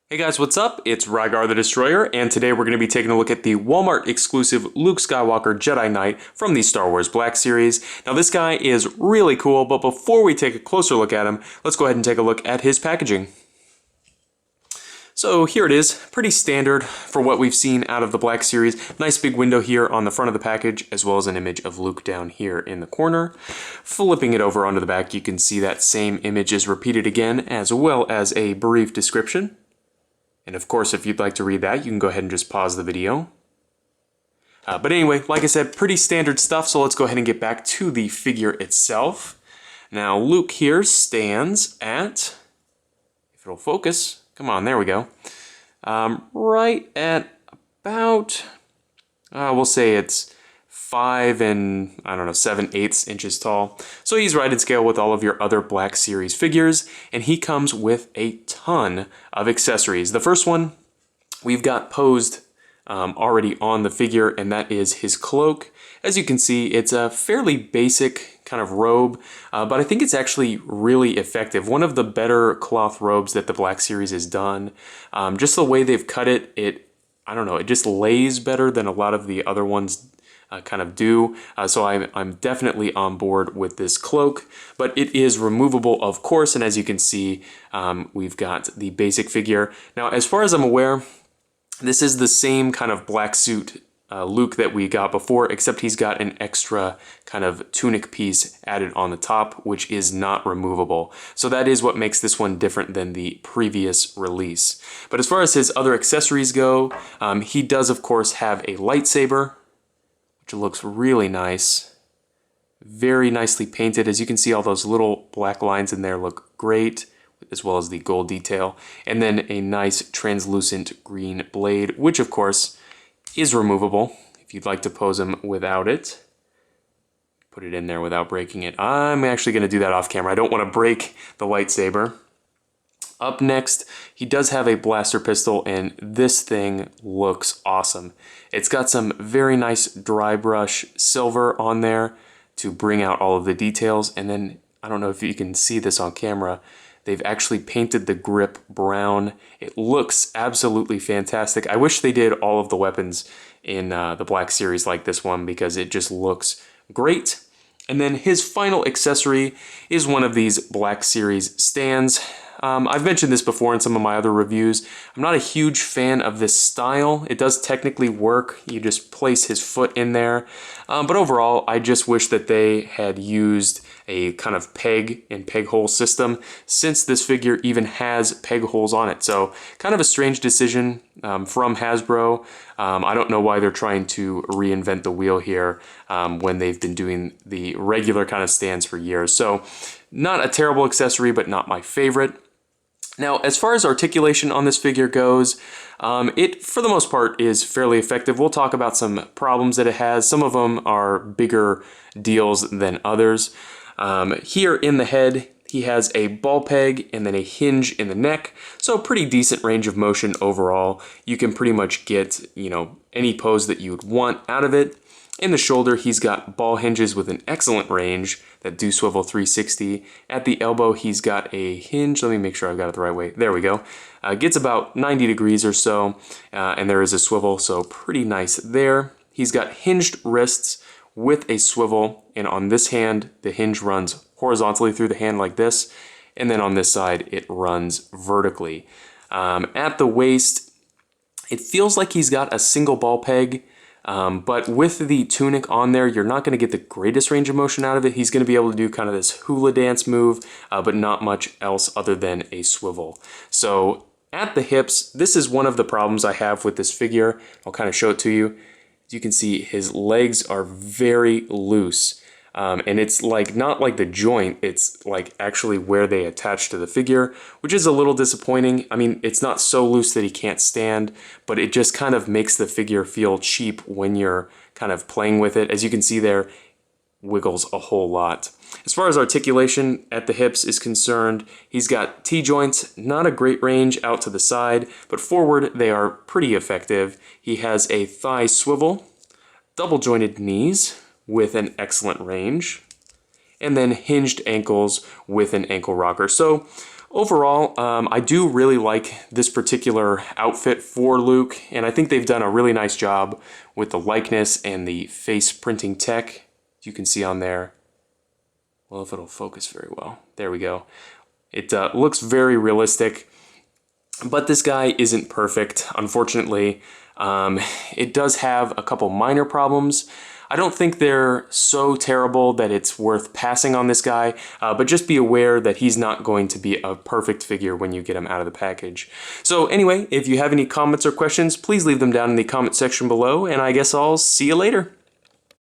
Hey guys, what's up? It's Rygar the Destroyer, and today we're going to be taking a look at the Walmart exclusive Luke Skywalker Jedi Knight from the Star Wars Black Series. Now this guy is really cool, but before we take a closer look at him, let's go ahead and take a look at his packaging. So here it is, pretty standard for what we've seen out of the Black Series. Nice big window here on the front of the package, as well as an image of Luke down here in the corner. Flipping it over onto the back, you can see that same image is repeated again, as well as a brief description. And of course, if you'd like to read that, you can go ahead and just pause the video. But anyway, like I said, pretty standard stuff, so let's go ahead and get back to the figure itself. Now, Luke here stands at, if it'll focus, come on, there we go, right at about, we'll say it's 5 and, 7/8 inches tall. So he's right in scale with all of your other Black Series figures, and he comes with a ton of accessories. The first one we've got posed already on the figure, and that is his cloak. As you can see, it's a fairly basic kind of robe, but I think it's actually really effective. One of the better cloth robes that the Black Series has done. Just the way they've cut it, it just lays better than a lot of the other ones kind of do. So I'm definitely on board with this cloak, but it is removable, of course, and as you can see, we've got the basic figure. Now, as far as I'm aware, this is the same kind of black suit Luke that we got before, except he's got an extra kind of tunic piece added on the top, which is not removable. So that is what makes this one different than the previous release. But as far as his other accessories go, he does, of course, have a lightsaber, which looks really nice. Very nicely painted. As you can see, all those little black lines in there look great, as well as the gold detail. And then a nice translucent green blade, which of course is removable if you'd like to pose him without it. Put it in there without breaking it. I'm actually going to do that off camera. I don't want to break the lightsaber. Up next, he does have a blaster pistol, and this thing looks awesome. It's got some very nice dry brush silver on there to bring out all of the details, and then, I don't know if you can see this on camera, they've actually painted the grip brown. It looks absolutely fantastic. I wish they did all of the weapons in the Black Series like this one, because it just looks great. And then his final accessory is one of these Black Series stands. I've mentioned this before in some of my other reviews. I'm not a huge fan of this style. It does technically work. You just place his foot in there. But overall, I just wish that they had used a kind of peg and peg hole system, since this figure even has peg holes on it. So kind of a strange decision from Hasbro. I don't know why they're trying to reinvent the wheel here when they've been doing the regular kind of stands for years. So not a terrible accessory, but not my favorite. Now, as far as articulation on this figure goes, it, for the most part, is fairly effective. We'll talk about some problems that it has. Some of them are bigger deals than others. Here in the head, he has a ball peg and then a hinge in the neck, so pretty decent range of motion overall. You can pretty much get, any pose that you would want out of it. In the shoulder, he's got ball hinges with an excellent range that do swivel 360. At the elbow, he's got a hinge. Let me make sure I've got it the right way. There we go. Gets about 90 degrees or so, and there is a swivel, so pretty nice there. He's got hinged wrists with a swivel, and on this hand, the hinge runs horizontally through the hand like this, and then on this side, it runs vertically. At the waist, it feels like he's got a single ball peg, but with the tunic on there, you're not going to get the greatest range of motion out of it. He's going to be able to do kind of this hula dance move, but not much else other than a swivel. So at the hips, this is one of the problems I have with this figure. I'll kind of show it to you. As you can see, his legs are very loose. And it's like not like the joint, it's like actually where they attach to the figure, which is a little disappointing. I mean, it's not so loose that he can't stand, but it just kind of makes the figure feel cheap when you're kind of playing with it. As you can see there, wiggles a whole lot. As far as articulation at the hips is concerned, he's got T-joints, not a great range out to the side, but forward they are pretty effective. He has a thigh swivel, double jointed knees with an excellent range, and then hinged ankles with an ankle rocker. So Overall, I do really like this particular outfit for Luke, and I think they've done a really nice job with the likeness and the face printing tech. You can see on there. Well, if it'll focus very well. There we go. It looks very realistic, but this guy isn't perfect, unfortunately. It does have a couple minor problems. I don't think they're so terrible that it's worth passing on this guy, but just be aware that he's not going to be a perfect figure when you get him out of the package. So anyway, if you have any comments or questions, please leave them down in the comment section below, and I guess I'll see you later.